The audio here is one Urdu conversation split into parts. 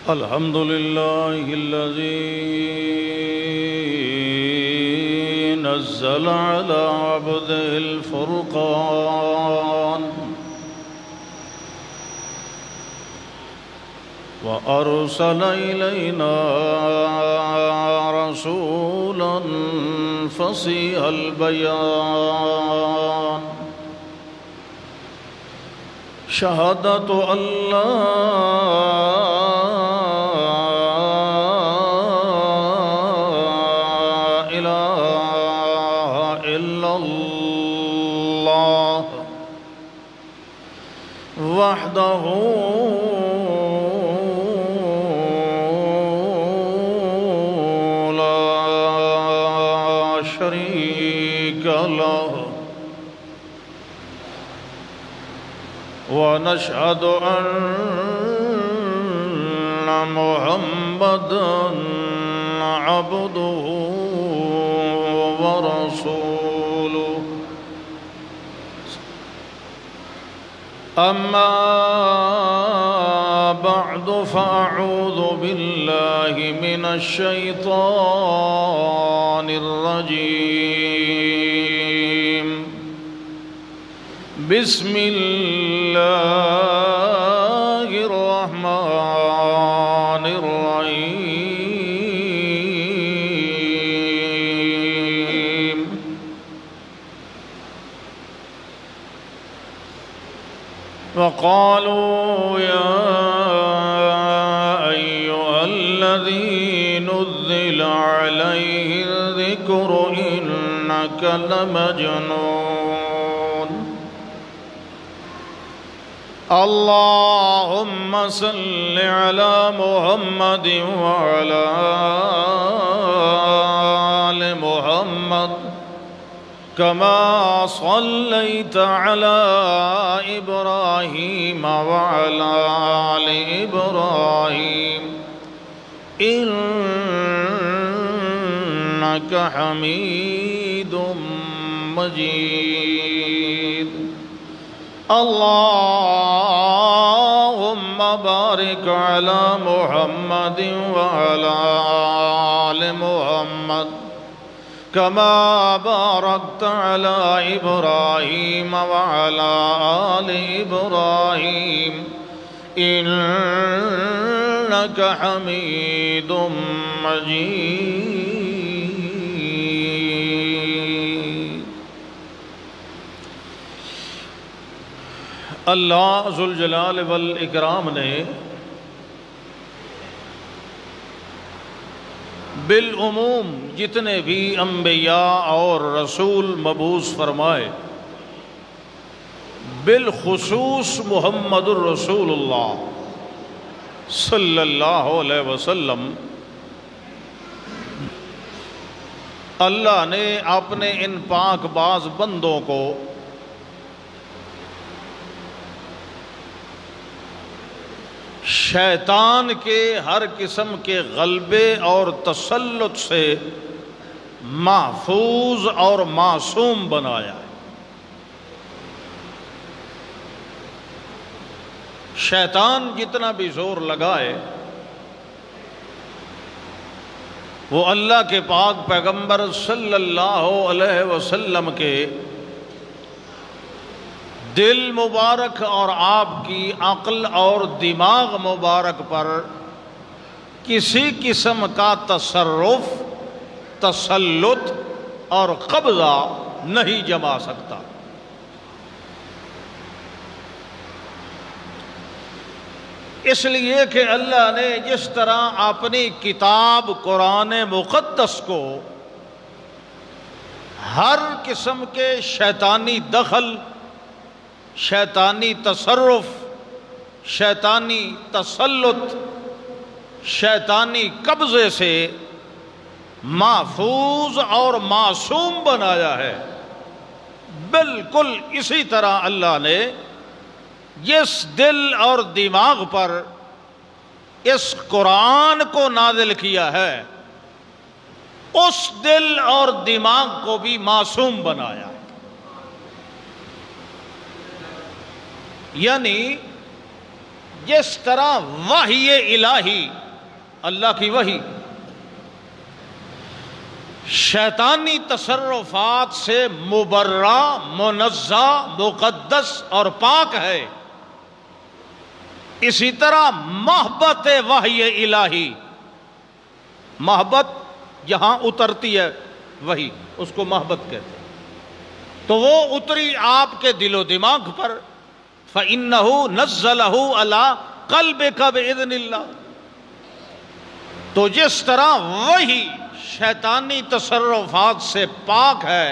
الحمد لله الذي نزل على عبده الفرقان وأرسل إلينا رسولا فصيح البيان شهادة أن لا إله إلا الله وحده ونشهد أن محمدًا عبده ورسوله أما بعد فأعوذ بالله من الشيطان الرجيم بسم الله الرحمن الرحيم وقالوا يا أيها الذي نزل عليه الذكر إنك لمجنون اللهم صل على محمد وعلى آل محمد كما صليت على إبراهيم وعلى آل إبراهيم إنك حميد مجيد اللهم بارك على محمد وعلى آل محمد كما باركت على إبراهيم وعلى آل إبراهيم إنك حميد مجيد اللہ ذوالجلال والاکرام نے بالعموم جتنے بھی انبیاء اور رسول مبعوث فرمائے بالخصوص محمد الرسول اللہ صلی اللہ علیہ وسلم اللہ نے اپنے ان پاک باز بندوں کو شیطان کے ہر قسم کے غلبے اور تسلط سے محفوظ اور معصوم بنایا ہے۔ شیطان جتنا بھی زور لگائے وہ اللہ کے پاک پیغمبر صلی اللہ علیہ وسلم کے دل مبارک اور آپ کی عقل اور دماغ مبارک پر کسی قسم کا تصرف، تسلط اور قبضہ نہیں جما سکتا۔ اس لیے کہ اللہ نے جس طرح اپنی کتاب قرآن مقدس کو ہر قسم کے شیطانی دخل، شیطانی تصرف، شیطانی تسلط، شیطانی قبضے سے محفوظ اور معصوم بنایا ہے، بالکل اسی طرح اللہ نے جس دل اور دماغ پر اس قرآن کو نازل کیا ہے اس دل اور دماغ کو بھی معصوم بنایا۔ یعنی جس طرح وحی الہی، اللہ کی وحی شیطانی تصرفات سے مبرہ، منزہ، مقدس اور پاک ہے، اسی طرح محبت وحی الہی، محبت جہاں اترتی ہے وہی اس کو محبت کہتے ہیں، تو وہ اتری آپ کے دل و دماغ پر، فَإِنَّهُ نَزَّلَهُ عَلَىٰ قَلْبِكَ بِإِذْنِ اللَّهِ۔ تو جس طرح وہی شیطانی تصرفات سے پاک ہے،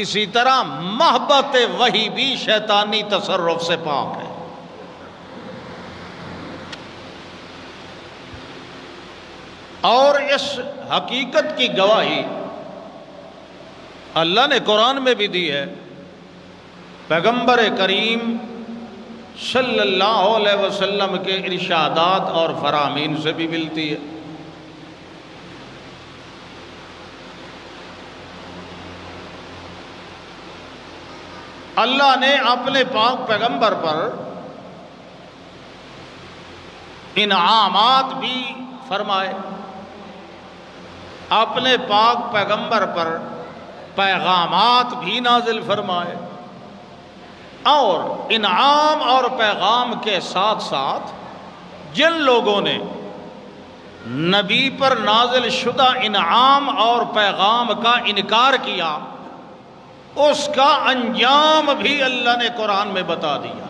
اسی طرح محبت وحی بھی شیطانی تصرف سے پاک ہے۔ اور اس حقیقت کی گواہی اللہ نے قرآن میں بھی دی ہے، پیغمبر کریم صلی اللہ علیہ وسلم کے ارشادات اور فرامین سے بھی ملتی ہے۔ اللہ نے اپنے پاک پیغمبر پر انعامات بھی فرمائے، اپنے پاک پیغمبر پر پیغامات بھی نازل فرمائے، اور انعام اور پیغام کے ساتھ ساتھ جن لوگوں نے نبی پر نازل شدہ انعام اور پیغام کا انکار کیا، اس کا انجام بھی اللہ نے قرآن میں بتا دیا۔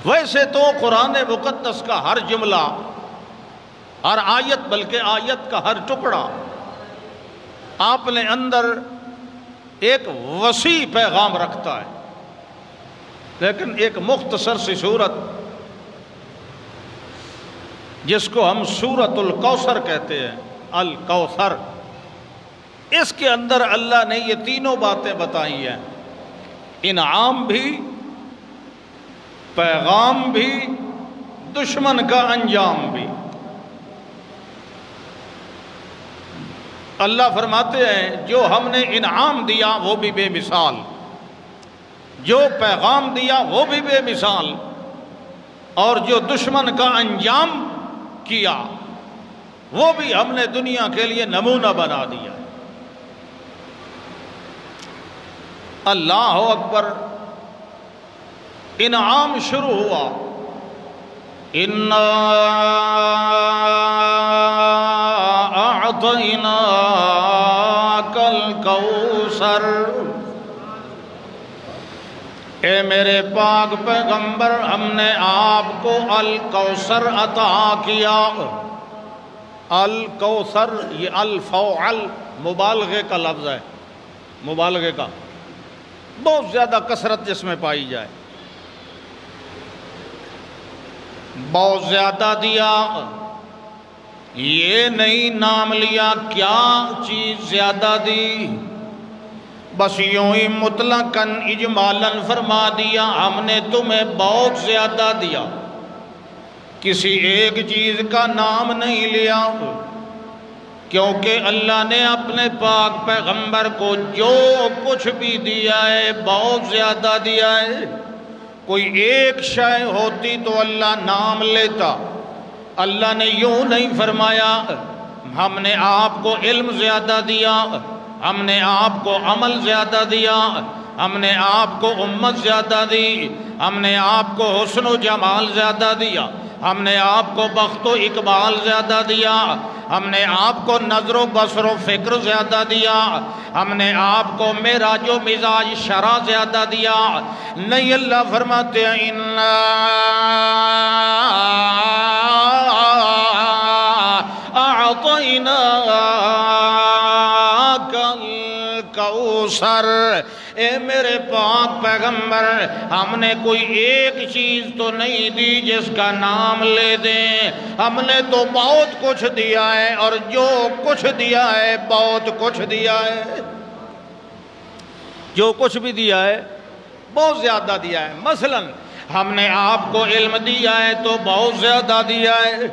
ویسے تو قرآن مقدس کا ہر جملہ، ہر آیت، بلکہ آیت کا ہر ٹکڑا اپنے اندر ایک وسیع پیغام رکھتا ہے، لیکن ایک مختصر سی صورت جس کو ہم سورۃ الکوثر کہتے ہیں، الکوثر، اس کے اندر اللہ نے یہ تینوں باتیں بتائی ہیں، انعام بھی، پیغام بھی، دشمن کا انجام بھی۔ اللہ فرماتے ہیں جو ہم نے انعام دیا وہ بھی بے مثال، جو پیغام دیا وہ بھی بے مثال، اور جو دشمن کا انجام کیا وہ بھی ہم نے دنیا کے لیے نمونہ بنا دیا۔ اللہ اکبر۔ انعام شروع ہوا، اِنَّا أَعْطَيْنَاكَ الْكَوْثَرَ، اے میرے پاک پیغمبر ہم نے آپ کو الکوثر عطا کیا۔ الکوثر یہ الفعل مبالغے کا لفظ ہے، مبالغے کا، بہت زیادہ کثرت جس میں پائی جائے، بہت زیادہ دیا، یہ نہیں نام لیا کیا چیز زیادہ دی، بس یوں ہی مطلقاً اجمالاً فرما دیا ہم نے تمہیں بہت زیادہ دیا، کسی ایک چیز کا نام نہیں لیا، کیونکہ اللہ نے اپنے پاک پیغمبر کو جو کچھ بھی دیا ہے بہت زیادہ دیا ہے۔ کوئی ایک شے ہوتی تو اللہ نام لیتا، اللہ نے یوں نہیں فرمایا ہم نے آپ کو علم زیادہ دیا، ہم نے آپ کو عمل زیادہ دیا، ہم نے آپ کو امت زیادہ دی، ہم نے آپ کو حسن و جمال زیادہ دیا، ہم نے آپ کو بخت و اقبال زیادہ دیا، ہم نے آپ کو نظر و بصر و فکر زیادہ دیا، ہم نے آپ کو معراج و مزاج شرع زیادہ دیا۔ نہیں، اللہ فرماتے ہیں اِنَّا أَعْطَيْنَاكَ الْكَوْثَرَ، اے میرے پاک پیغمبر ہم نے کوئی ایک چیز تو نہیں دی جس کا نام لے دیں، ہم نے تو بہت کچھ دیا ہے، اور جو کچھ دیا ہے بہت کچھ دیا ہے، جو کچھ بھی دیا ہے بہت زیادہ دیا ہے۔ مثلا ہم نے آپ کو علم دیا ہے تو بہت زیادہ دیا ہے،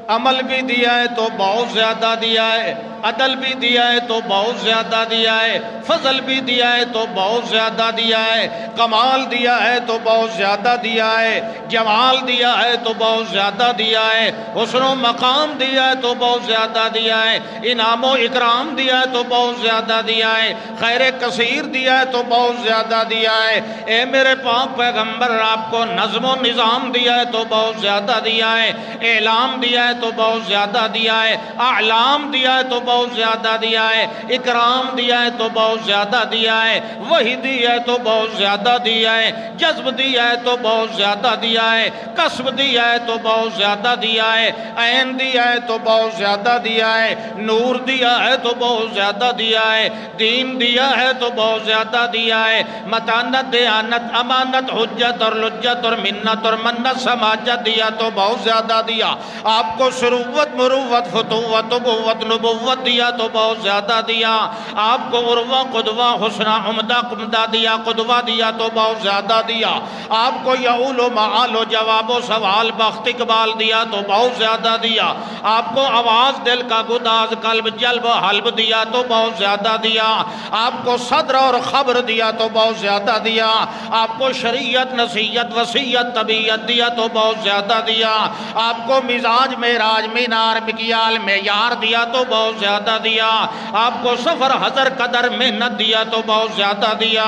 عمل بھی دیا ہے تو بہت زیادہ دیا ہے، عدل بھی دیا ہے تو بہت زیادہ دیا ہے، فضل بھی دیا ہے تو بہت زیادہ دیا ہے، کمال دیا ہے تو بہت زیادہ دیا ہے، جمال دیا ہے تو بہت زیادہ دیا ہے، حسن و مقام دیا ہے تو بہت زیادہ دیا ہے، انعام و اکرام دیا ہے تو بہت زیادہ دیا ہے، خیر کثیر دیا ہے تو بہت زیادہ دیا ہے۔ اے میرے پاک پیغمبر، آپ کو نظم و نظام دیا ہے تو بہت زیادہ دیا ہے، اعلام دیا ہے تو بہت زیادہ دیا ہے، اعلام دیا ہے تو بہت زیادہ دیا ہے، اکرام دیا ہے تو بہت زیادہ دیا ہے، وحی دیا ہے تو بہت زیادہ دیا ہے، جذب دیا ہے تو بہت زیادہ دیا ہے، کسب دیا ہے تو بہت زیادہ دیا ہے، عین دیا ہے تو بہت زیادہ دیا ہے، نور دیا ہے تو بہت زیادہ دیا ہے، دین دیا ہے تو بہت زیادہ دیا ہے، متانت، دیانت، امانت، حجت اور لجت اور منت اور منت، سماجت دیا تو بہت زیادہ دیا، آپ کو شروعت، مروت، فتوت، ابوت، نبوت دیا تو بہت زیادہ دیا، آپ کو عروہ، قدوہ، حسنہ، عمدہ، قمدہ دیا، قدوہ دیا تو بہت زیادہ دیا، آپ کو یعول و معال و جواب و سوال، بخت، اقبال دیا تو بہت زیادہ دیا، آپ کو آواز، دل کا گداز، قلب، جلب و حلب دیا تو بہت زیادہ دیا، آپ کو صدر اور خبر دیا تو بہت زیادہ دیا، آپ کو شریعت، نصیحت، وصیت، طبیعت دیا تو بہت زیادہ دیا، آپ کو مزاج، معراج، مینار، مکیال، معیار دیا تو بہت زیادہ دیا، آپ کو سفر، حضر، قدر، محنت دیا تو بہت زیادہ دیا،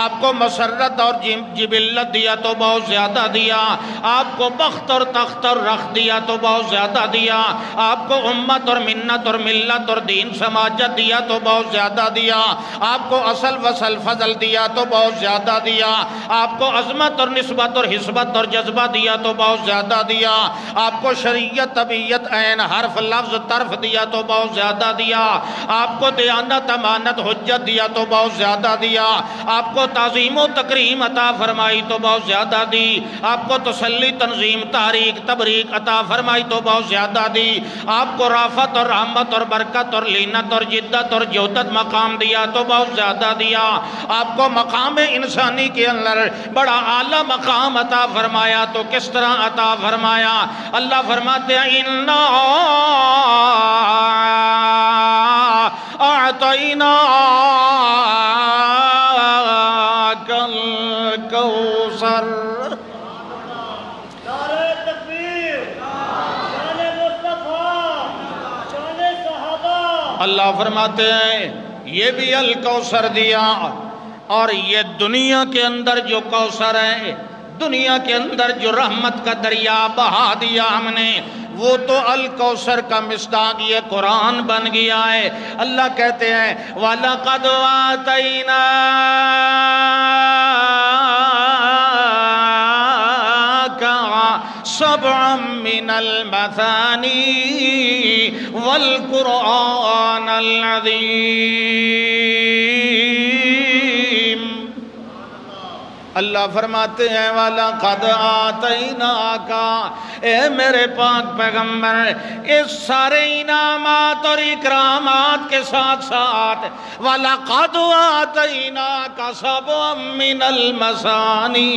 آپ کو مسرت اور جبلت دیا تو بہت زیادہ دیا، آپ کو بخت اور تخت اور رخت دیا تو بہت زیادہ دیا، آپ کو امت اور منت اور ملت اور دین سماجت دیا تو بہت زیادہ دیا، آپ کو اصل وصل فضل دیا تو بہت زیادہ دیا، آپ کو عظمت اور نسبت اور حسبت اور جذبہ دیا تو بہت زیادہ دیا، آپ کو شریعت، طبیعت، عین، حرف، لفظ، طرف دیا تو بہت زیادہ دیا، آپ کو دیانت، امانت، حجت دیا تو بہت زیادہ دیا، آپ کو تعظیم و تکریم عطا فرمائی تو بہت زیادہ دی، آپ کو تسلی، تنظیم، تحریک، تبریک عطا فرمائی تو بہت زیادہ دی، آپ کو رافت اور رحمت اور برکت اور لینت اور جدت اور جودت مقام دیا تو بہت زیادہ دیا، آپ کو مقام انسانی کے اندر بڑا اعلیٰ مقام عطا فرمایا تو کس طرح عطا فرمایا؟ اللہ فرماتے ہیں اِنَّا اعطیناک الکوثر۔ نعرہ تکبیر، شان مصطفیٰ، شان صحابہ۔ اللہ فرماتے ہیں یہ بھی الکوثر دیا، اور یہ دنیا کے اندر جو کوثر ہے، دنیا کے اندر جو رحمت کا دریا بہا دیا ہم نے، وہ تو الکوثر کا مصداق یہ قرآن بن گیا ہے۔ اللہ کہتے ہیں وَلَقَدْ آتَيْنَاكَ سَبْعًا مِّنَ الْمَثَانِي وَالْقُرْآنَ الْعَظِيمِ۔ اللہ فرماتے ہیں وَلَقَدْ آتَيْنَاكَ، اے میرے پاک پیغمبر، اس سارے انعامات اور اکرامات کے ساتھ ساتھ وَلَقَدْ آتَيْنَاكَ سَبْعًا مِّنَ الْمَثَانِي،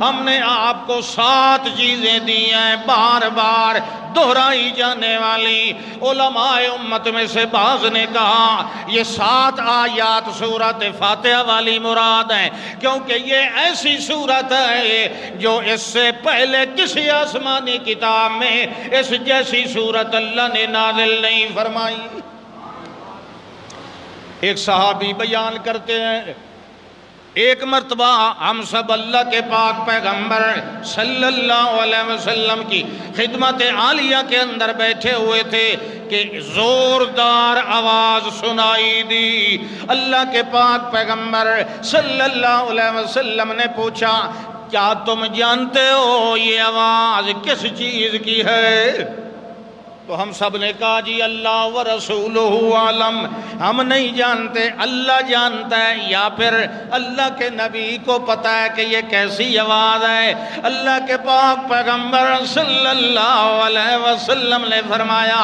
ہم نے آپ کو 7 چیزیں دی ہیں، بار بار دہرائی جانے والی۔ علماء امت میں سے بعض نے کہا یہ 7 آیات سورۃ فاتحہ والی مراد ہیں، کیونکہ یہ ایسی سورت ہے جو اس سے پہلے کسی آسمانی کتاب میں اس جیسی سورت اللہ نے نازل نہیں فرمائی۔ ایک صحابی بیان کرتے ہیں ایک مرتبہ ہم سب اللہ کے پاک پیغمبر صلی اللہ علیہ وسلم کی خدمت عالیہ کے اندر بیٹھے ہوئے تھے کہ زوردار آواز سنائی دی۔ اللہ کے پاک پیغمبر صلی اللہ علیہ وسلم نے پوچھا کیا تم جانتے ہو یہ آواز کس چیز کی ہے؟ تو ہم سب نے کہا جی اللہ ورسولہ عالم، ہم نہیں جانتے، اللہ جانتا ہے، یا پھر اللہ کے نبی کو پتا ہے کہ یہ کیسی آواز ہے۔ اللہ کے پاک پیغمبر صلی اللہ علیہ وسلم نے فرمایا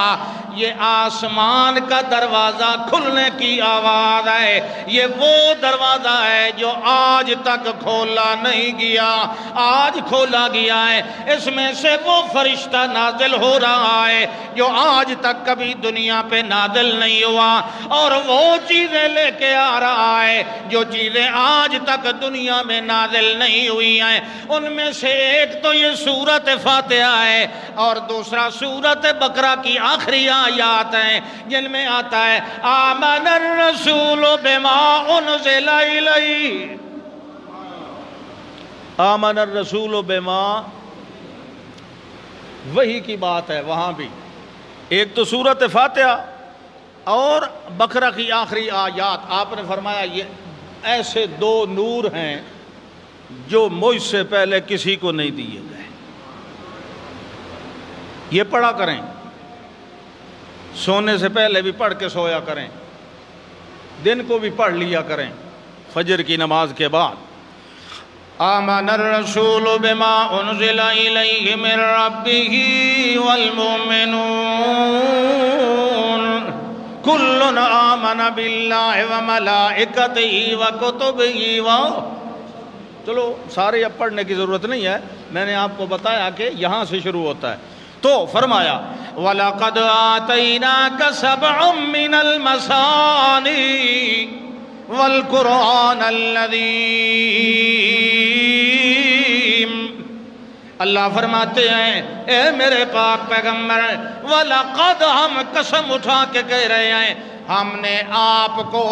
یہ آسمان کا دروازہ کھلنے کی آواز ہے، یہ وہ دروازہ ہے جو آج تک کھولا نہیں گیا، آج کھولا گیا ہے۔ اس میں سے وہ فرشتہ نازل ہو رہا ہے جو آج تک کبھی دنیا پہ نازل نہیں ہوا، اور وہ چیزیں لے کے آ رہا ہے جو چیزیں آج تک دنیا میں نازل نہیں ہوئی ہیں۔ ان میں سے ایک تو یہ سورۃ فاتحہ ہے، اور دوسرا سورۃ بقرہ کی آخری آیات ہیں جن میں آتا ہے آمن الرسول بما انزل الیہ، آمن الرسول بما، وہی کی بات ہے وہاں بھی۔ ایک تو سورۃ فاتحہ اور بقرہ کی آخری آیات، آپ نے فرمایا یہ ایسے دو نور ہیں جو مجھ سے پہلے کسی کو نہیں دیے گئے، یہ پڑھا کریں، سونے سے پہلے بھی پڑھ کے سویا کریں، دن کو بھی پڑھ لیا کریں فجر کی نماز کے بعد۔ آمن الرسول بما انزل الیہ من ربہ والمؤمنون کل آمن باللہ وملائکتہ وکتبہ چلو سارے اب پڑھنے کی ضرورت نہیں ہے، میں نے آپ کو بتایا کہ یہاں سے شروع ہوتا ہے۔ تو فرمایا وَلَقَدْ آتَيْنَاكَ سَبْعًا مِّنَ الْمَثَانِي وَالْقُرْآنَ الْعَظِيمَ۔ اللہ فرماتے ہیں اے میرے پاک پیغمبر، وَلَقَدْ، ہم قسم اٹھا کے کہہ رہے ہیں، ہم نے آپ کو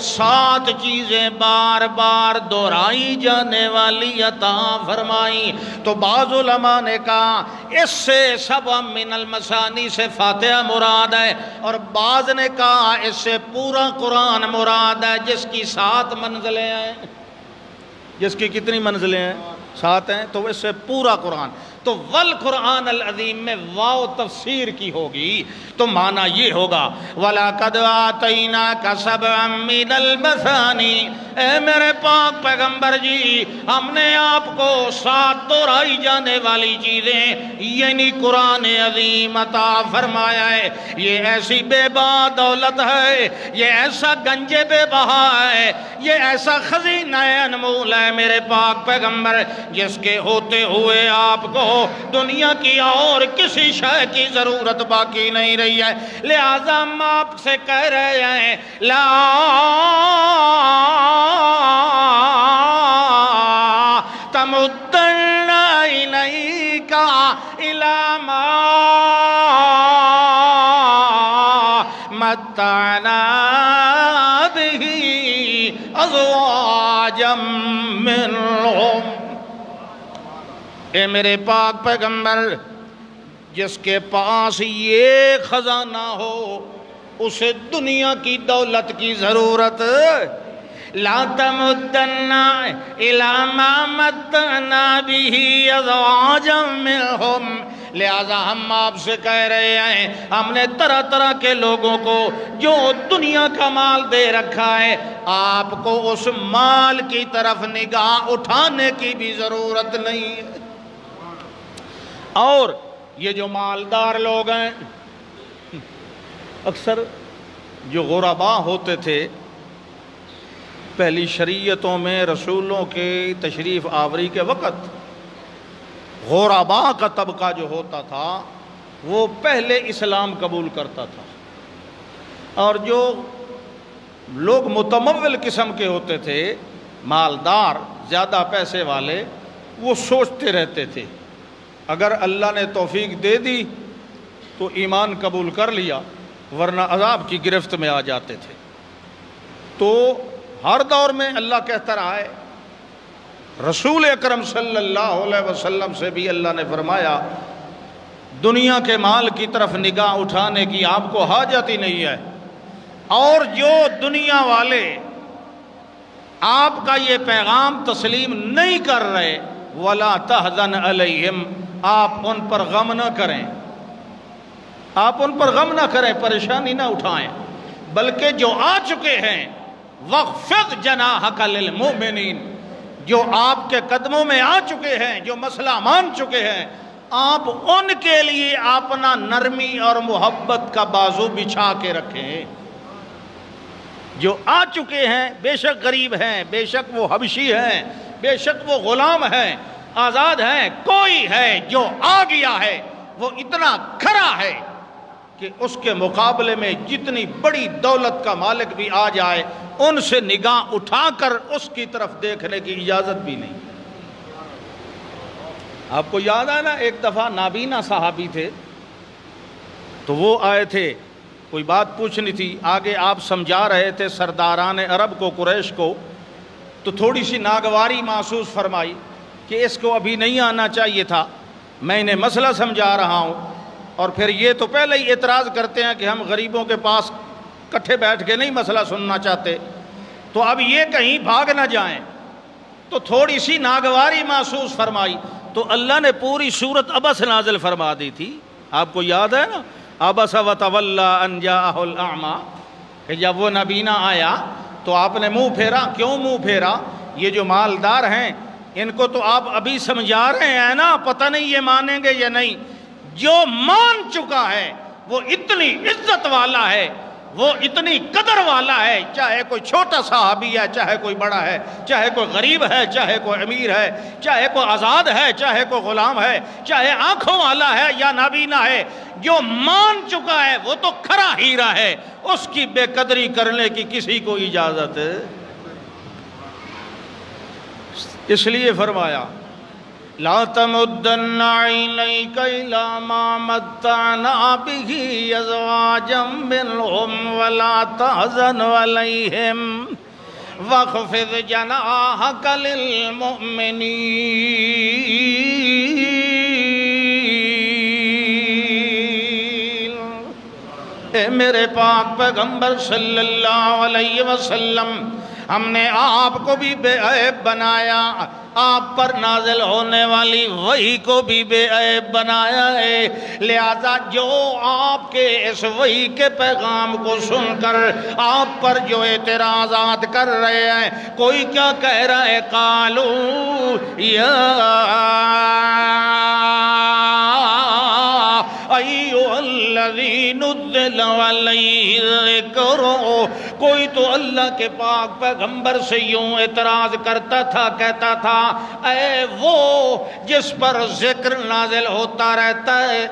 7 چیزیں بار بار دہرائی جانے والی عطا فرمائی۔ تو بعض علماء نے کہا اس سے سبع من المثانی سے فاتحہ مراد ہے، اور بعض نے کہا اس سے پورا قرآن مراد ہے جس کی 7 منزلیں ہیں۔ جس کی کتنی منزلیں ہیں؟ 7 ہیں، تو اس سے پورا قرآن۔ تو والقرآن العظیم میں واو تفسیر کی ہوگی، تو معنی یہ ہوگا وَلَقَدْ آتَيْنَاكَ سَبْعًا مِّنَ الْمَثَانِي، اے میرے پاک پیغمبر جی ہم نے آپ کو 7 دہرائی جانے والی چیزیں یعنی قرآن عظیم عطا فرمایا ہے۔ یہ ایسی بے باہ دولت ہے، یہ ایسا گنج بے بہا ہے، یہ ایسا خزینہ انمول ہے میرے پاک پیغمبر، جس کے ہوتے ہوئے آپ کو دنیا کی اور کسی شے کی ضرورت باقی نہیں رہی ہے۔ لہذا ہم آپ سے کہہ رہے ہیں لا تمدن عینیک الی ما متعنا بہ ازواجا منہم۔ اے میرے پاک پیغمبر، جس کے پاس یہ خزانہ ہو اسے دنیا کی دولت کی ضرورت لا تمدن الی ما متعنا بہ ازواجا منہم۔ لہذا ہم آپ سے کہہ رہے ہیں ہم نے طرح طرح کے لوگوں کو جو دنیا کا مال دے رکھا ہے، آپ کو اس مال کی طرف نگاہ اٹھانے کی بھی ضرورت نہیں ہے۔ اور یہ جو مالدار لوگ ہیں، اکثر جو غرباء ہوتے تھے پہلی شریعتوں میں رسولوں کے تشریف آوری کے وقت، غرباء کا طبقہ جو ہوتا تھا وہ پہلے اسلام قبول کرتا تھا، اور جو لوگ متمول قسم کے ہوتے تھے، مالدار زیادہ پیسے والے، وہ سوچتے رہتے تھے اگر اللہ نے توفیق دے دی تو ایمان قبول کر لیا، ورنہ عذاب کی گرفت میں آ جاتے تھے۔ تو ہر دور میں اللہ کہتا رہا ہے، رسول اکرم صلی اللہ علیہ وسلم سے بھی اللہ نے فرمایا دنیا کے مال کی طرف نگاہ اٹھانے کی آپ کو حاجت ہی نہیں ہے، اور جو دنیا والے آپ کا یہ پیغام تسلیم نہیں کر رہے وَلَا تَحْزَنْ عَلَيْهِمْ، آپ ان پر غم نہ کریں، آپ ان پر غم نہ کریں، پریشانی نہ اٹھائیں، بلکہ جو آ چکے ہیں وَخْفِضْ جَنَاحَكَ لِلْمُؤْمِنِينَ، جو آپ کے قدموں میں آ چکے ہیں، جو مسئلہ مان چکے ہیں، آپ ان کے لیے اپنا نرمی اور محبت کا بازو بچھا کے رکھیں. جو آ چکے ہیں بے شک غریب ہیں، بے شک وہ حبشی ہیں، بے شک وہ غلام ہیں، آزاد ہیں، کوئی ہے جو آ گیا ہے وہ اتنا کھرا ہے کہ اس کے مقابلے میں جتنی بڑی دولت کا مالک بھی آ جائے ان سے نگاہ اٹھا کر اس کی طرف دیکھنے کی اجازت بھی نہیں. آپ کو یاد ہے نا، ایک دفعہ نابینا صحابی تھے تو وہ آئے تھے، کوئی بات پوچھنی تھی، آگے آپ سمجھا رہے تھے سرداران عرب کو، قریش کو، تو تھوڑی سی ناگواری محسوس فرمائی کہ اس کو ابھی نہیں آنا چاہیے تھا، میں انہیں مسئلہ سمجھا رہا ہوں. اور پھر یہ تو پہلے ہی اعتراض کرتے ہیں کہ ہم غریبوں کے پاس کٹھے بیٹھ کے نہیں مسئلہ سننا چاہتے، تو اب یہ کہیں بھاگ نہ جائیں. تو تھوڑی سی ناگواری محسوس فرمائی تو اللہ نے پوری سورت عبس نازل فرما دی تھی. آپ کو یاد ہے نا، عبس وتولی ان جاءہ الاعمی، کہ جب وہ نبینا آیا تو آپ نے منہ پھیرا. کیوں منہ پھیرا؟ یہ جو مالدار ہیں ان کو تو آپ ابھی سمجھا رہے ہیں نا، پتہ نہیں یہ مانیں گے یا نہیں. جو مان چکا ہے وہ اتنی عزت والا ہے، وہ اتنی قدر والا ہے، چاہے کوئی چھوٹا صحابی ہے، چاہے کوئی بڑا ہے، چاہے کوئی غریب ہے، چاہے کوئی امیر ہے، چاہے کوئی آزاد ہے، چاہے کوئی غلام ہے، چاہے آنکھوں والا ہے یا نابینا ہے، جو مان چکا ہے وہ تو کھرا ہیرا ہے، اس کی بے قدری کرنے کی کسی کو اجازت ہے. اس لیے فرمایا لا تمدن عینیک الی ما متعنا بہ ازواجا منہم ولا تحزن علیہم واخفض جناحک للمؤمنین. اے میرے پاک پیغمبر صلی اللہ علیہ وسلم، ہم نے آپ کو بھی بے عیب بنایا، آپ پر نازل ہونے والی وحی کو بھی بے عیب بنایا ہے. لہذا جو آپ کے اس وحی کے پیغام کو سن کر آپ پر جو اعتراضات کر رہے ہیں، کوئی کیا کہہ رہا ہے، قالو یا ایھا الذی نزل علیہ الذکر. کوئی تو اللہ کے پاک پیغمبر سے یوں اعتراض کرتا تھا، کہتا تھا اے وہ جس پر ذکر نازل ہوتا رہتا ہے.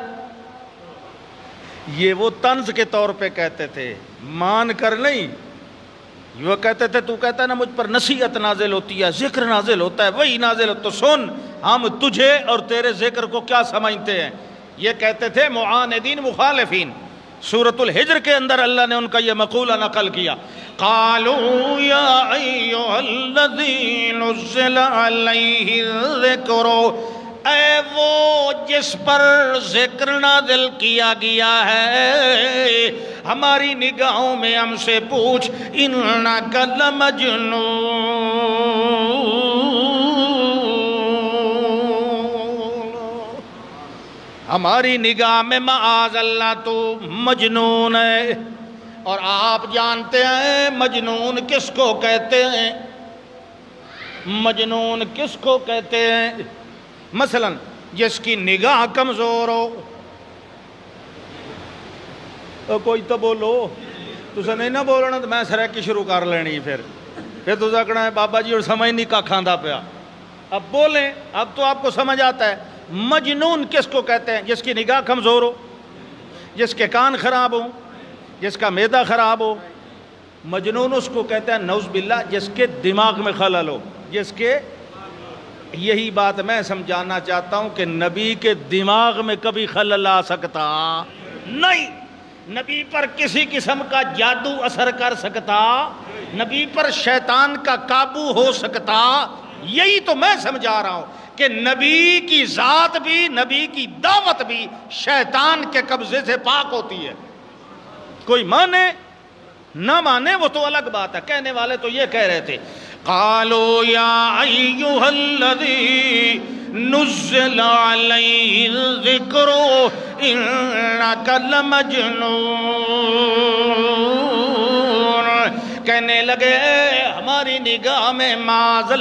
یہ وہ طنز کے طور پہ کہتے تھے، مان کر نہیں. وہ کہتے تھے تو کہتا ہے نا مجھ پر نصیحت نازل ہوتی ہے، ذکر نازل ہوتا ہے، وہی نازل ہوتا، تو سن ہم تجھے اور تیرے ذکر کو کیا سمجھتے ہیں. یہ کہتے تھے معاندین، مخالفین. سورۃ الحجر کے اندر اللہ نے ان کا یہ مقولہ نقل کیا، قالوا یا ایھا الذی نزل علیہ الذکر. اے وہ جس پر ذکر نازل کیا گیا ہے، ہماری نگاہوں میں ہم سے پوچھ، انک لمجنون. ہماری نگاہ میں معاذ اللہ تو مجنون ہے. اور آپ جانتے ہیں مجنون کس کو کہتے ہیں، مجنون کس کو کہتے ہیں؟ مثلا جس کی نگاہ کمزور ہو. کوئی تو بولو، تسا نہیں نہ بولنا تو میں سرکی شروع کر لینی. پھر تو کہنا ہے بابا جی اور سمجھ نہیں کا کھاندہ پیا. اب بولیں، اب تو آپ کو سمجھ آتا ہے. مجنون کس کو کہتے ہیں؟ جس کی نگاہ کمزور ہو، جس کے کان خراب ہو، جس کا معدہ خراب ہو. مجنون اس کو کہتے ہیں نعوذ باللہ جس کے دماغ میں خلل ہو، جس کے. یہی بات میں سمجھانا چاہتا ہوں کہ نبی کے دماغ میں کبھی خلل آ سکتا نہیں، نبی پر کسی قسم کا جادو اثر کر سکتا، نبی پر شیطان کا قابو ہو سکتا. یہی تو میں سمجھا رہا ہوں کہ نبی کی ذات بھی، نبی کی دعوت بھی شیطان کے قبضے سے پاک ہوتی ہے. کوئی مانے نہ مانے وہ تو الگ بات ہے. کہنے والے تو یہ کہہ رہے تھے قالوا یا ایھا الذی نزل علیہ الذکر انک لمجنون. کہنے لگے ہماری نگاہ میں معاذ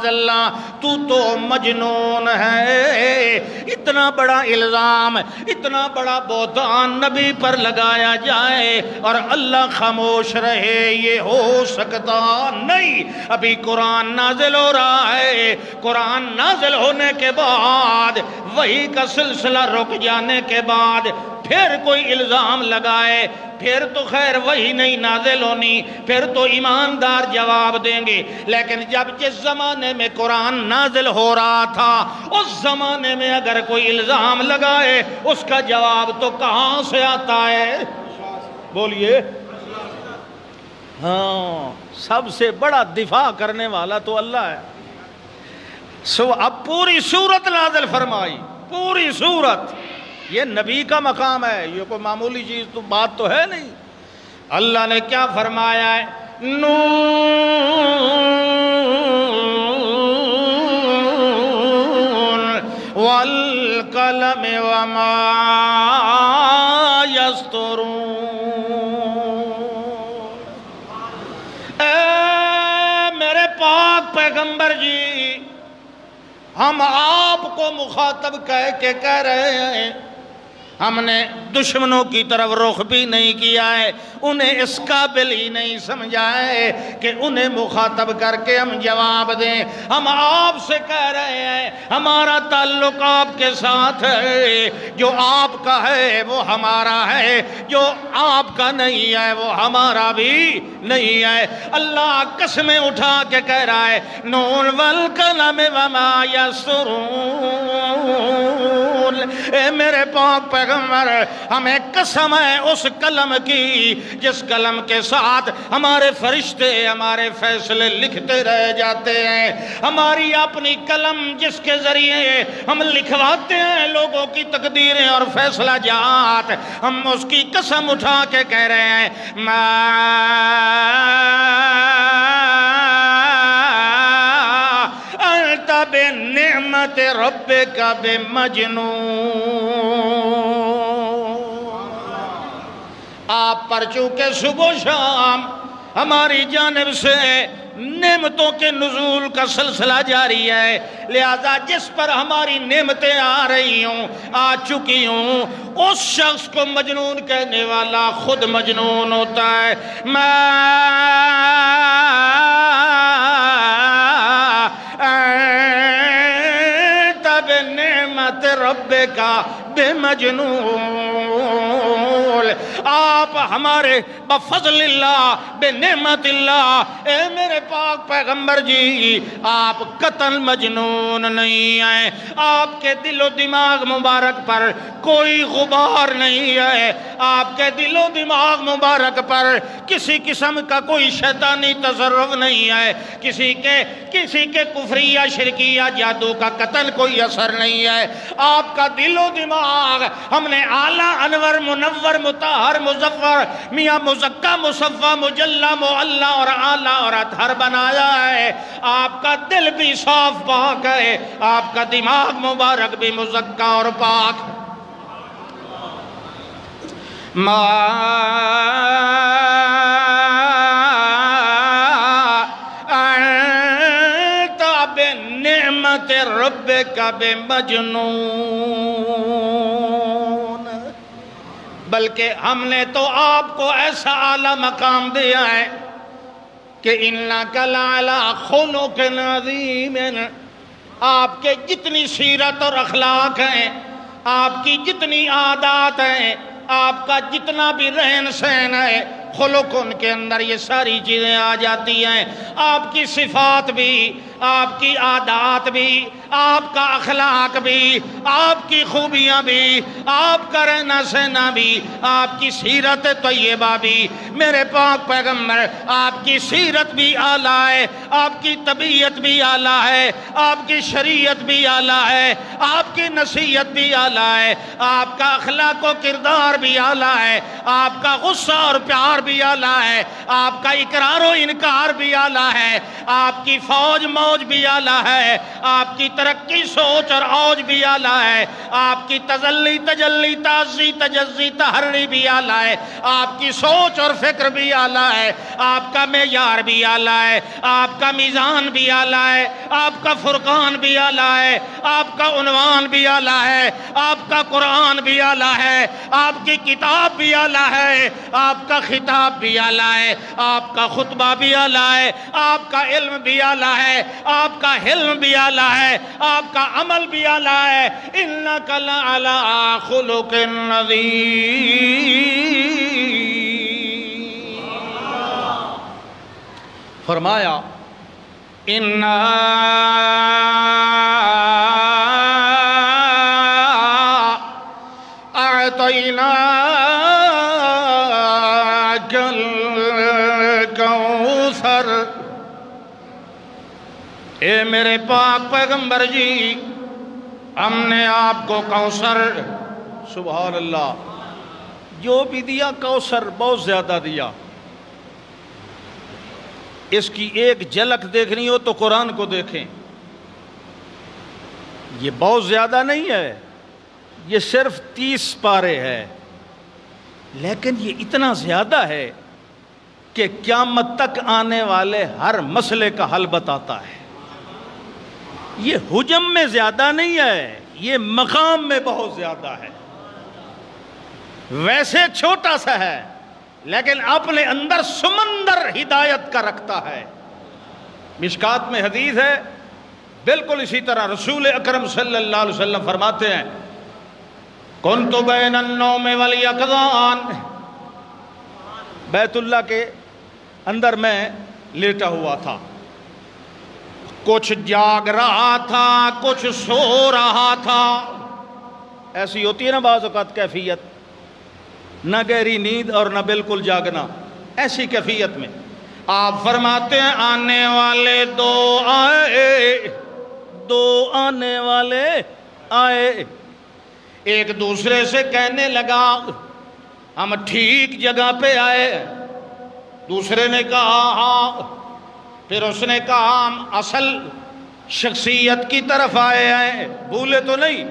اللہ تو مجنون ہے۔ اتنا بڑا الزام، اتنا بڑا بہتان نبی پر لگایا جائے اور اللہ خاموش رہے، یہ ہو سکتا نہیں۔ ابھی قرآن نازل ہو رہا ہے، قرآن نازل ہونے کے بعد، وحی کا سلسلہ رک جانے کے بعد پھر کوئی الزام لگائے، پھر تو خیر وہی نہیں نازل ہونی، پھر تو ایماندار جواب دیں گے۔ لیکن جس زمانے میں قرآن نازل ہو رہا تھا، اس زمانے میں اگر کوئی الزام لگائے، اس کا جواب تو کہاں سے آتا ہے؟ بولیے۔ ہاں، سب سے بڑا دفاع کرنے والا تو اللہ ہے۔ اب پوری سورت نازل فرمائی، پوری سورت، یہ نبی کا مقام ہے، یہ کوئی معمولی چیز تو بات تو ہے نہیں۔ اللہ نے کیا فرمایا ہے؟ نون والقلم وما یسطرون۔ اے میرے پاک پیغمبر جی، ہم آپ کو مخاطب کہہ رہے ہیں، ہم نے دشمنوں کی طرف رخ بھی نہیں کیا ہے، انہیں اس قابل ہی نہیں سمجھا ہے کہ انہیں مخاطب کر کے ہم جواب دیں۔ ہم آپ سے کہہ رہے ہیں، ہمارا تعلق آپ کے ساتھ ہے، جو آپ کا ہے وہ ہمارا ہے، جو آپ کا نہیں ہے وہ ہمارا بھی نہیں ہے۔ اللہ قسمیں اٹھا کے کہہ رہا ہے، نون والقلم وما یسطرون۔ اے میرے پاک پیغمبر، ہمیں قسم ہے اس قلم کی جس قلم کے ساتھ ہمارے فرشتے ہمارے فیصلے لکھتے رہ جاتے ہیں، ہماری اپنی قلم جس کے ذریعے ہم لکھواتے ہیں لوگوں کی تقدیریں اور فیصلہ جات، ہم اس کی قسم اٹھا کے کہہ رہے ہیں، انت بنعمت ربک بمجنون۔ آپ پر چونکہ صبح و شام ہماری جانب سے نعمتوں کے نزول کا سلسلہ جاری ہے، لہذا جس پر ہماری نعمتیں آ رہی ہوں، آ چکی ہوں، اس شخص کو مجنون کہنے والا خود مجنون ہوتا ہے۔ بنعمت ربک بمجنون۔ آپ ہمارے بفضل اللہ بنعمت اللہ، اے میرے پاک پیغمبر جی، آپ قطعاً مجنون نہیں ہیں، آپ کے دل و دماغ مبارک پر کوئی غبار نہیں ہے، آپ کے دل و دماغ مبارک پر کسی قسم کا کوئی شیطانی تصرف نہیں ہے، کسی کے کفری یا شرکی یا جادو کا قطعاً کوئی اثر نہیں ہے۔ آپ کا دل و دماغ ہم نے اعلیٰ انور منور مطہر مظفر میاں مزکہ مصفہ مجلہ معلیٰ اور اعلیٰ اور اطہر بنایا ہے۔ آپ کا دل بھی صاف پاک ہے، آپ کا دماغ مبارک بھی مزکہ اور پاک۔ انت بنعمت ربک بمجنون۔ بلکہ ہم نے تو آپ کو ایسا اعلیٰ مقام دیا ہے کہ اِنَّكَ لَعَلَىٰ خُلُقٍ عَظِيمٍ۔ آپ کے جتنی سیرت اور اخلاق ہیں، آپ کی جتنی عادات ہیں، آپ کا جتنا بھی رہن سہن ہے، خلق ان کے اندر یہ ساری چیزیں آ جاتی ہیں۔ آپ کی صفات بھی، آپ کی عادات بھی، آپ کا اخلاق بھی، آپ کی خوبیاں بھی، آپ کا رہنا سہنا بھی، آپ کی سیرت طیبہ بھی۔ میرے پاک پیغمبر، آپ کی سیرت بھی اعلیٰ ہے، آپ کی طبیعت بھی اعلیٰ ہے، آپ کی شریعت بھی اعلیٰ ہے، آپ کی نصیحت بھی اعلیٰ ہے، آپ کا اخلاق و کردار بھی اعلیٰ ہے، آپ کا غصہ اور پیار بھی اعلیٰ ہے، آپ کا اقرار و انکار بھی اعلیٰ ہے، آپ کی فوج موج بھی اعلیٰ ہے، آپ کی ترقی سوچ اور اوج بھی اعلیٰ ہے، آپ کی تجلی تجلی تعزی تجزی تحری بھی اعلیٰ ہے، آپ کی سوچ اور فکر بھی اعلیٰ ہے، آپ کا معیار بھی اعلیٰ ہے، آپ کا میزان بھی اعلیٰ ہے، آپ کا فرقان بھی اعلیٰ ہے، آپ کا عنوان بھی اعلیٰ ہے، آپ کا قرآن بھی اعلیٰ ہے، آپ کی کتاب بھی اعلیٰ ہے، آپ کا خطاب بھی اعلیٰ ہے، آپ کا خطبہ بھی اعلیٰ ہے، آپ کا علم بھی اعلیٰ ہے، آپ کا حلم بھی اعلیٰ ہے، آپ کا عمل بھی اعلیٰ ہے۔ اِنَّكَ لَعَلَىٰ خُلُقٍ عَظِيمٍ۔ فرمایا اِنَّا اے میرے پاک پیغمبر جی، ہم نے آپ کو کوثر، سبحان اللہ، جو بھی دیا کوثر بہت زیادہ دیا۔ اس کی ایک جھلک دیکھنی ہو تو قرآن کو دیکھیں، یہ بہت زیادہ نہیں ہے، یہ صرف 30 پارے ہے، لیکن یہ اتنا زیادہ ہے کہ قیامت تک آنے والے ہر مسئلے کا حل بتاتا ہے۔ یہ حجم میں زیادہ نہیں ہے، یہ مقام میں بہت زیادہ ہے۔ ویسے چھوٹا سا ہے لیکن اپنے اندر سمندر ہدایت کا رکھتا ہے۔ مشکات میں حدیث ہے، بالکل اسی طرح رسول اکرم صلی اللہ علیہ وسلم فرماتے ہیں، کنت بین النوم والیقظان، بیت اللہ کے اندر میں لیٹا ہوا تھا، کچھ جاگ رہا تھا کچھ سو رہا تھا۔ ایسی ہوتی ہے نا بعض اوقات کیفیت، نہ گہری نیند اور نہ بالکل جاگنا، ایسی کیفیت میں آپ فرماتے ہیں آنے والے دو آئے، دو آنے والے آئے، ایک دوسرے سے کہنے لگا ہم ٹھیک جگہ پہ آئے، دوسرے نے کہا ہاں، پھر اس نے کہا ہم اصل شخصیت کی طرف آئے ہیں، بھولے تو نہیں؟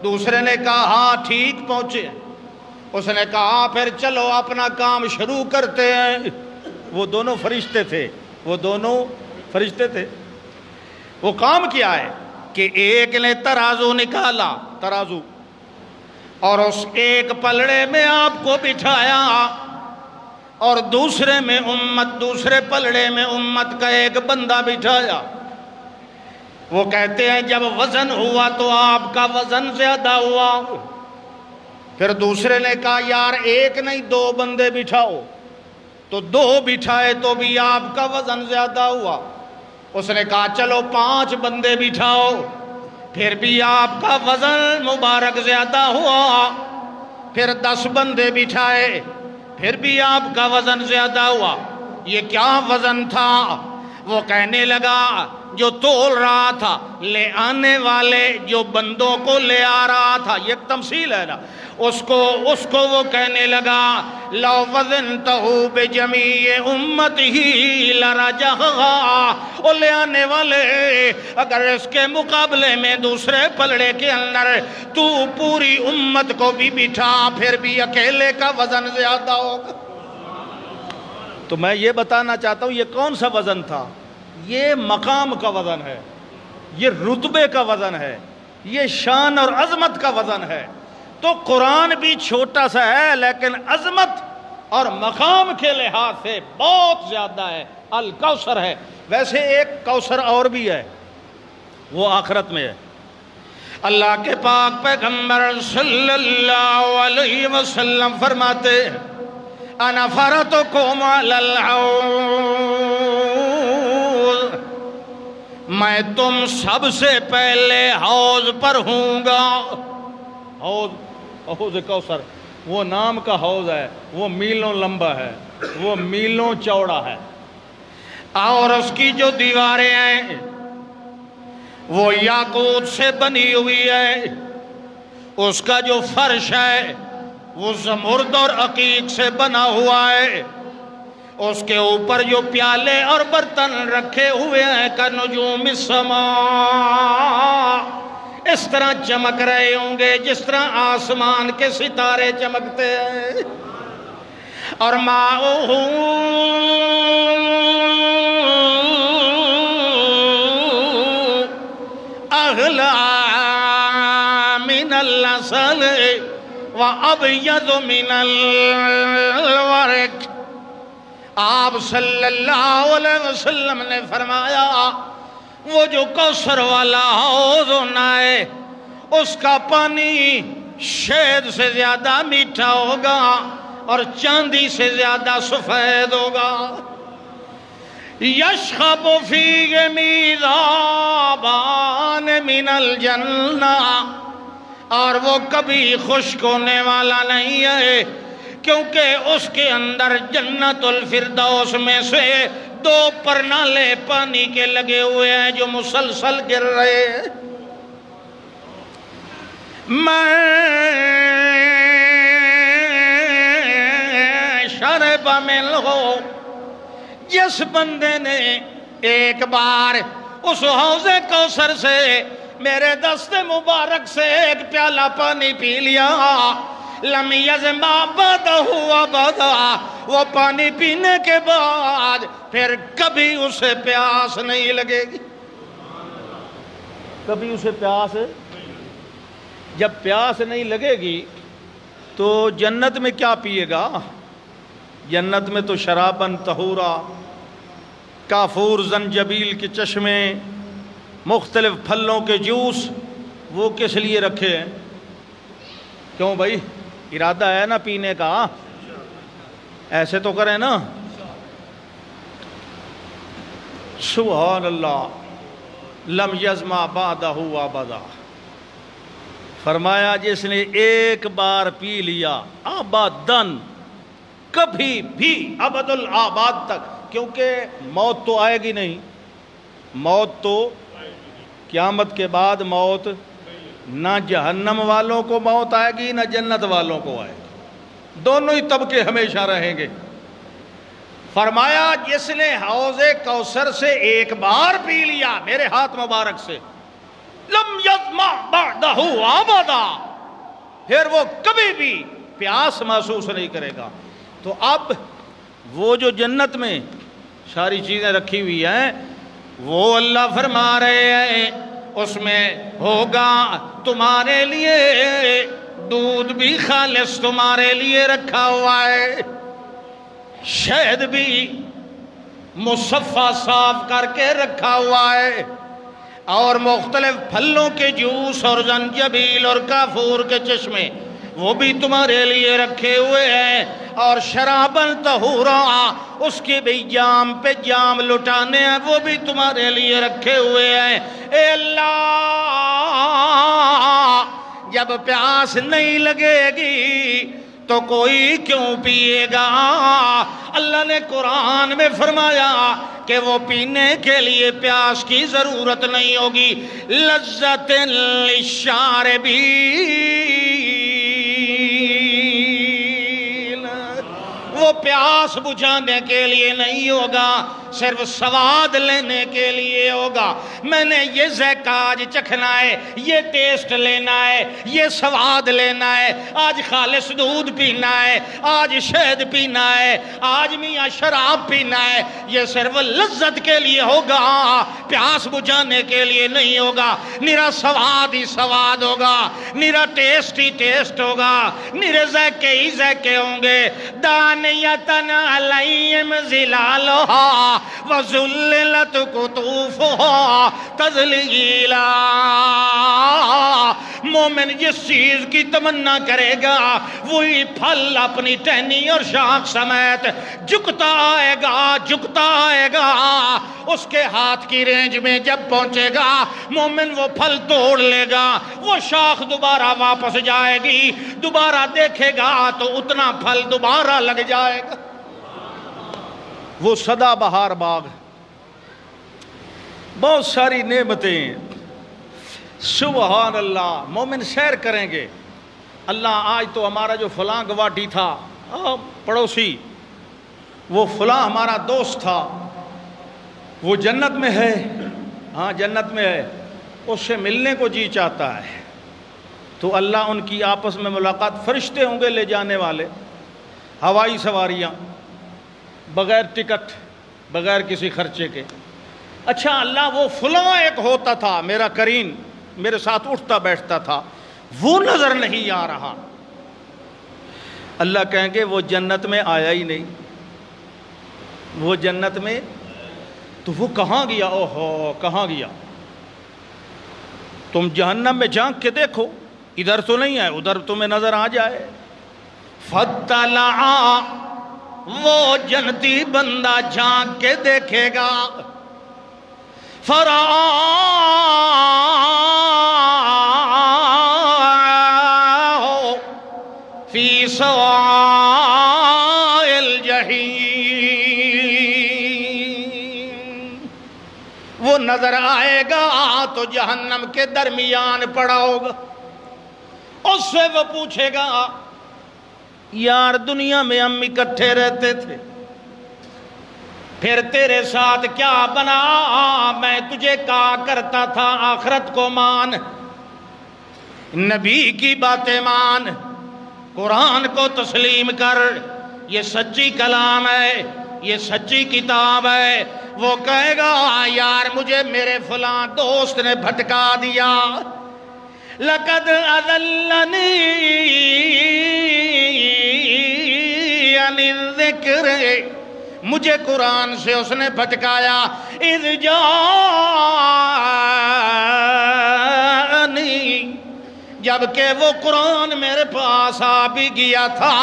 دوسرے نے کہا ہاں ٹھیک پہنچے، اس نے کہا پھر چلو اپنا کام شروع کرتے ہیں۔ وہ دونوں فرشتے تھے، وہ دونوں فرشتے تھے۔ وہ کام کیا ہے کہ ایک نے ترازو نکالا، ترازو، اور اس ایک پلڑے میں آپ کو بٹھایا، اور دوسرے میں امت، دوسرے پلڑے میں امت کا ایک بندہ بٹھایا۔ وہ کہتے ہیں جب وزن ہوا تو آپ کا وزن زیادہ ہوا۔ پھر دوسرے نے کہا یار ایک نہیں دو بندے بٹھاؤ، تو دو بٹھائے تو بھی آپ کا وزن زیادہ ہوا۔ اس نے کہا چلو 5 بندے بٹھاؤ، پھر بھی آپ کا وزن مبارک زیادہ ہوا۔ پھر 10 بندے بٹھائے، پھر بھی آپ کا وزن زیادہ ہوا۔ یہ کیا وزن تھا؟ وہ کہنے لگا جو تول رہا تھا، لے آنے والے جو بندوں کو لے آ رہا تھا، یہ ایک تمثیل ہے نا، اس کو وہ کہنے لگا لو وزنتہو بجمیع امتہی لرجحہا، وہ لے آنے والے اگر اس کے مقابلے میں دوسرے پلڑے کے اندر تو پوری امت کو بھی بٹھا پھر بھی اکیلے کا وزن زیادہ ہوگا۔ تو میں یہ بتانا چاہتا ہوں یہ کون سا وزن تھا؟ یہ مقام کا وزن ہے، یہ رتبے کا وزن ہے، یہ شان اور عظمت کا وزن ہے۔ تو قرآن بھی چھوٹا سا ہے لیکن عظمت اور مقام کے لحاظ سے بہت زیادہ ہے، الکوثر ہے۔ ویسے ایک کوثر اور بھی ہے، وہ آخرت میں ہے۔ اللہ کے پاک پیغمبر صلی اللہ علیہ وسلم فرماتے انا فرطکم علی الحوض، میں تم سب سے پہلے حوض پر ہوں گا۔ حوض کوثر وہ نام کا حوض ہے، وہ میلوں لمبا ہے، وہ میلوں چوڑا ہے، اور اس کی جو دیواریں ہیں وہ یاقوت سے بنی ہوئی ہے، اس کا جو فرش ہے وہ زمرد اور عقیق سے بنا ہوا ہے، اس کے اوپر جو پیالے اور برتن رکھے ہوئے ہیں کنجوم السماء، اس طرح چمک رہے ہوں گے جس طرح آسمان کے ستارے چمکتے ہیں. اور ماؤہ اغلی من العسل وابید من الورق. آپ صلی اللہ علیہ وسلم نے فرمایا وہ جو کوثر والا حوض ہونا ہے اس کا پانی شہد سے زیادہ میٹھا ہوگا اور چاندی سے زیادہ سفید ہوگا. یشخب فیہ میزابان من الجنہ، اور وہ کبھی خشک ہونے والا نہیں ہے کیونکہ اس کے اندر جنت الفردوس میں سے 2 پرنالے پانی کے لگے ہوئے ہیں جو مسلسل گر رہے ہیں. میں شرب منہ، جس بندے نے ایک بار اس حوض کوثر سے میرے دست مبارک سے ایک پیالہ پانی پی لیا، لم یظمأ بعدہ ابدا، وہ پانی پینے کے بعد پھر کبھی اسے پیاس نہیں لگے گی. کبھی اسے پیاس، جب پیاس نہیں لگے گی تو جنت میں کیا پیے گا؟ جنت میں تو شرابن طہورا، کافور زنجبیل کے چشمے، مختلف پھلوں کے جوس، وہ کس لیے رکھے ہیں؟ کیوں بھائی؟ ارادہ ہے نا پینے کا، ایسے تو کریں نا. سبحان اللہ. لم یظمأ بعدہ ابدا، فرمایا جس نے ایک بار پی لیا ابداً، کبھی بھی ابد الآباد تک، کیونکہ موت تو آئے گی نہیں. موت تو قیامت کے بعد موت، نہ جہنم والوں کو موت آئے گی نہ جنت والوں کو آئے گی، دونوں ہی طبقے ہمیشہ رہیں گے. فرمایا جس نے حوض کوثر سے ایک بار پی لیا میرے ہاتھ مبارک سے، لم یظمأ بعدہ ابدا، پھر وہ کبھی بھی پیاس محسوس نہیں کرے گا. تو اب وہ جو جنت میں ساری چیزیں رکھی ہوئی ہیں وہ اللہ فرما رہے ہیں اس میں ہوگا تمہارے لیے دودھ بھی خالص تمہارے لیے رکھا ہوا ہے، شہد بھی مصفہ صاف کر کے رکھا ہوا ہے، اور مختلف پھلوں کے جوس اور زنجبیل اور کافور کے چشمے وہ بھی تمہارے لیے رکھے ہوئے ہیں، اور شرابن طہورا، اس کے بھی جام پہ جام لٹانے ہیں وہ بھی تمہارے لیے رکھے ہوئے ہیں. اے اللہ، جب پیاس نہیں لگے گی تو کوئی کیوں پیے گا؟ اللہ نے قرآن میں فرمایا کہ وہ پینے کے لیے پیاس کی ضرورت نہیں ہوگی. لذت للشاربین، وہ پیاس بجھانے کے لیے نہیں ہوگا، صرف سواد لینے کے لیے ہوگا. میں نے یہ ذائقہ آج چکھنا ہے، یہ ٹیسٹ لینا ہے، یہ سواد لینا ہے، آج خالص دودھ پینا ہے، آج شہد پینا ہے، آج میاں شراب پینا ہے، یہ صرف لذت کے لیے ہوگا، پیاس بجھانے کے لیے نہیں ہوگا. نرا سواد ہی سواد ہوگا، نرا ٹیسٹ ہی ٹیسٹ ہوگا، نرے ذائقے ہی ذائقے ہوں گے. دانیتن علیہم ظلالہا وَذُلِّلَتْ قُطُوفُهَا تَذْلِيلًا. مومن جس چیز کی تمنا کرے گا وہی پھل اپنی ٹہنی اور شاخ سمیت جھکتا آئے گا، جھکتا آئے گا. اس کے ہاتھ کی رینج میں جب پہنچے گا مومن وہ پھل توڑ لے گا، وہ شاخ دوبارہ واپس جائے گی، دوبارہ دیکھے گا تو اتنا پھل دوبارہ لگ جائے گا. وہ سدا بہار باغ، بہت ساری نعمتیں. سبحان اللہ. مومن سیر کریں گے. اللہ آج تو ہمارا جو فلاں گواٹی تھا پڑوسی، وہ فلاں ہمارا دوست تھا، وہ جنت میں ہے، ہاں جنت میں ہے، اس سے ملنے کو جی چاہتا ہے، تو اللہ ان کی آپس میں ملاقات، فرشتے ہوں گے لے جانے والے، ہوائی سواریاں، بغیر ٹکٹ، بغیر کسی خرچے کے. اچھا اللہ وہ فلاں ایک ہوتا تھا میرا کریم، میرے ساتھ اٹھتا بیٹھتا تھا، وہ نظر نہیں آ رہا. اللہ کہیں گے وہ جنت میں آیا ہی نہیں، وہ جنت میں، تو وہ کہاں گیا؟ اوہو کہاں گیا؟ تم جہنم میں جھانک کے دیکھو، ادھر تو نہیں ہے، ادھر تمہیں نظر آ جائے. فَطَلَعَ، وہ جنتی بندہ جھانک کے دیکھے گا، فَرَآهُ فِي سَوَاءِ الْجَحِيمِ، وہ نظر آئے گا تو جہنم کے درمیان پڑا ہوگا. اس سے وہ پوچھے گا یار دنیا میں ہم اکٹھے رہتے تھے، پھر تیرے ساتھ کیا بنا؟ میں تجھے کہا کرتا تھا آخرت کو مان، نبی کی باتیں مان، قرآن کو تسلیم کر، یہ سچی کلام ہے، یہ سچی کتاب ہے. وہ کہے گا یار مجھے میرے فلاں دوست نے بھٹکا دیا، لقد اضلنی عن الذکر، مجھے قرآن سے اس نے بھٹکایا. اذ جاءنی، جبکہ وہ قرآن میرے پاس آ بھی گیا تھا،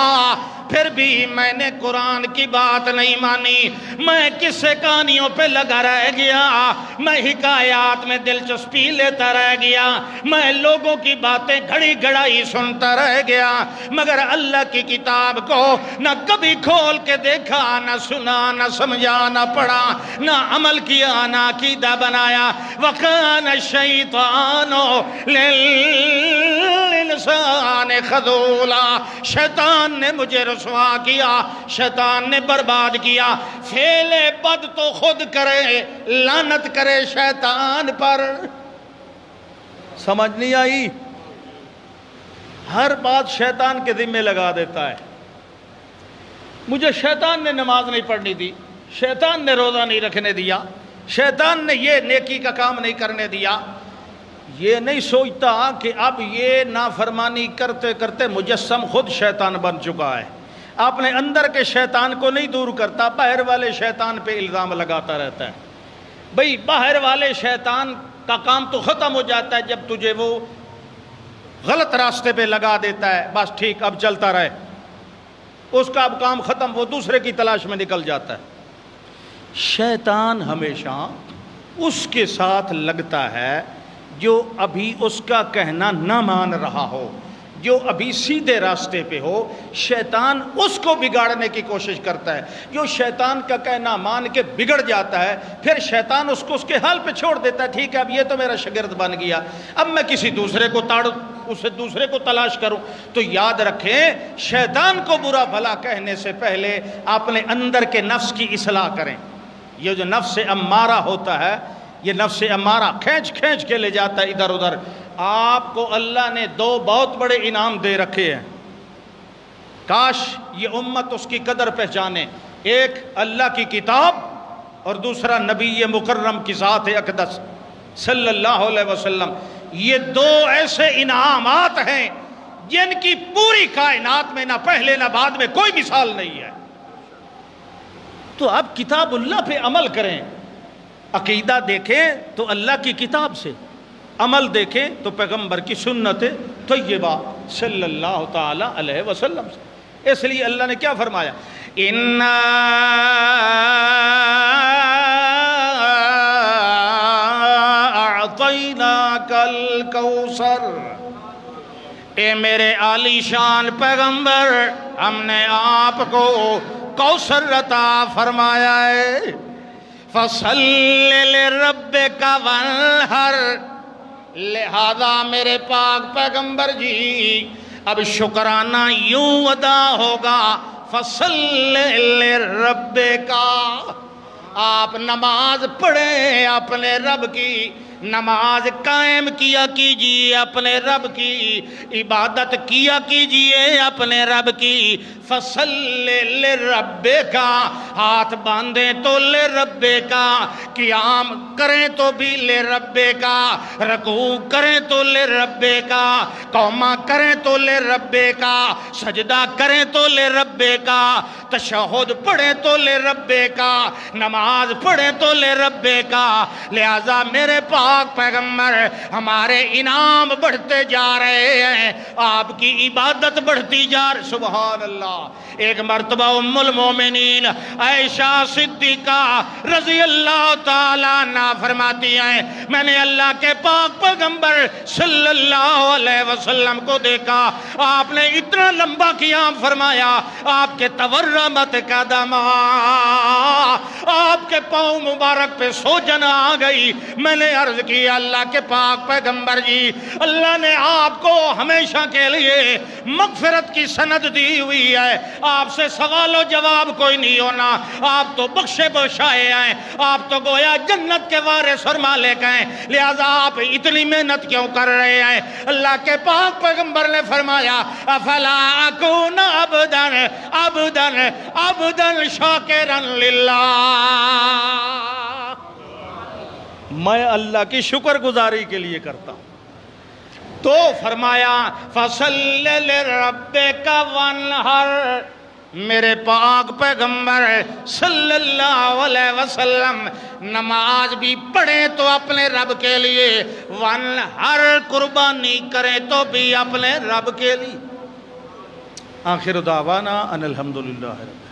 پھر بھی میں نے قرآن کی بات نہیں مانی. میں قصے کہانیوں پہ لگا رہ گیا، میں حکایات میں دلچسپی لیتا رہ گیا، میں لوگوں کی باتیں گھڑی گھڑائی سنتا رہ گیا، مگر اللہ کی کتاب کو نہ کبھی کھول کے دیکھا، نہ سنا، نہ سمجھا، نہ پڑھا، نہ عمل کیا، نہ عقیدہ بنایا. وَكَانَ الشَّيْطَانُ لِلْإِنسَانِ خَذُولًا، شیطان نے مجھے رسوا کیا، شیطان نے برباد کیا. فعل بد تو خود کرے، لعنت کرے شیطان پر. سمجھ نہیں آئی؟ ہر بات شیطان کے ذمہ لگا دیتا ہے. مجھے شیطان نے نماز نہیں پڑھنی دی، شیطان نے روزہ نہیں رکھنے دیا، شیطان نے یہ نیکی کا کام نہیں کرنے دیا. یہ نہیں سوچتا کہ اب یہ نافرمانی کرتے کرتے مجسم خود شیطان بن چکا ہے. اپنے اندر کے شیطان کو نہیں دور کرتا، باہر والے شیطان پہ الزام لگاتا رہتا ہے. بھئی باہر والے شیطان کا کام تو ختم ہو جاتا ہے جب تجھے وہ غلط راستے پہ لگا دیتا ہے، بس ٹھیک اب چلتا رہے، اس کا اب کام ختم، وہ دوسرے کی تلاش میں نکل جاتا ہے. شیطان ہمیشہ اس کے ساتھ لگتا ہے جو ابھی اس کا کہنا نہ مان رہا ہو، جو ابھی سیدھے راستے پہ ہو. شیطان اس کو بگاڑنے کی کوشش کرتا ہے. جو شیطان کا کہنا مان کے بگڑ جاتا ہے، پھر شیطان اس کو اس کے حال پہ چھوڑ دیتا ہے. ٹھیک ہے اب یہ تو میرا شاگرد بن گیا، اب میں کسی دوسرے کو تاڑوں، اسے دوسرے کو تلاش کروں. تو یاد رکھیں شیطان کو برا بھلا کہنے سے پہلے اپنے اندر کے نفس کی اصلاح کریں. یہ جو نفس امارہ ہوتا ہے، یہ نفس امارہ کھینچ کھینچ کے لے جاتا ہے ادھر ادھر. آپ کو اللہ نے دو بہت بڑے انعام دے رکھے ہیں، کاش یہ امت اس کی قدر پہچانے. ایک اللہ کی کتاب اور دوسرا نبی مکرم کی ذات اقدس صلی اللہ علیہ وسلم. یہ دو ایسے انعامات ہیں جن کی پوری کائنات میں نہ پہلے نہ بعد میں کوئی مثال نہیں ہے. تو اب کتاب اللہ پہ عمل کریں. عقیدہ دیکھیں تو اللہ کی کتاب سے، عمل دیکھیں تو پیغمبر کی سنت طیبہ صلی اللہ تعالی علیہ وسلم سے. اس لیے اللہ نے کیا فرمایا؟ اِنَّا أَعْطَيْنَاكَ الْكَوْثَرَ، اے میرے عالی شان پیغمبر ہم نے آپ کو کوثر عطا فرمایا ہے. فَصَلِّ لِرَبِّكَ وَانْحَرْ، لہذا میرے پاک پیغمبر جی اب شکرانہ یوں ادا ہوگا. فصل لربک، آپ نماز پڑھیں اپنے رب کی، نماز قائم کیا کیجئے اپنے رب کی، عبادت کیا کیجئے اپنے رب کی۔ فصل لربک، ہاتھ باندھیں تو لربک، قیام کریں تو بھی لربک، رکوع کریں تو لربک، قومہ کریں تو لربک، سجدہ کریں تو لربک، تشہد پڑھیں تو لربک، نماز پڑھیں تو لربک۔ لہذا میرے پاک پیغمبر ہمارے انعام بڑھتے جا رہے ہیں، آپ کی عبادت بڑھتی جا رہی۔ سبحان اللہ۔ ایک مرتبہ ام المومنین عائشہ صدیقہ رضی اللہ تعالیٰ عنہ فرماتی ہیں میں نے اللہ کے پاک پیغمبر صلی اللہ علیہ وسلم کو دیکھا، آپ نے اتنا لمبا قیام فرمایا، آپ کے تورمت قدم، آپ کے پاؤں مبارک پہ سوجن آ گئی۔ میں نے عرض کی اللہ کے پاک پیغمبر جی، اللہ نے آپ کو ہمیشہ کے لیے مغفرت کی سند دی ہوئی ہے، آپ سے سوال و جواب کوئی نہیں ہونا، آپ تو بخشے بخشائے ہیں، آپ تو گویا جنت کے وارث اور مالک ہیں، لہذا آپ اتنی محنت کیوں کر رہے ہیں؟ اللہ کے پاک پیغمبر نے فرمایا افلا اکون عبدا عبدا عبدا شاکرا للہ، میں اللہ کی شکر گزاری کے لیے کرتا ہوں۔ تو فرمایا فصل لربک وانحر، میرے پاک پیغمبر صلی اللہ علیہ وسلم نماز بھی پڑھیں تو اپنے رب کے لیے، وانحر قربانی کریں تو بھی اپنے رب کے لیے۔ آخر دعوانا ان الحمدللہ رب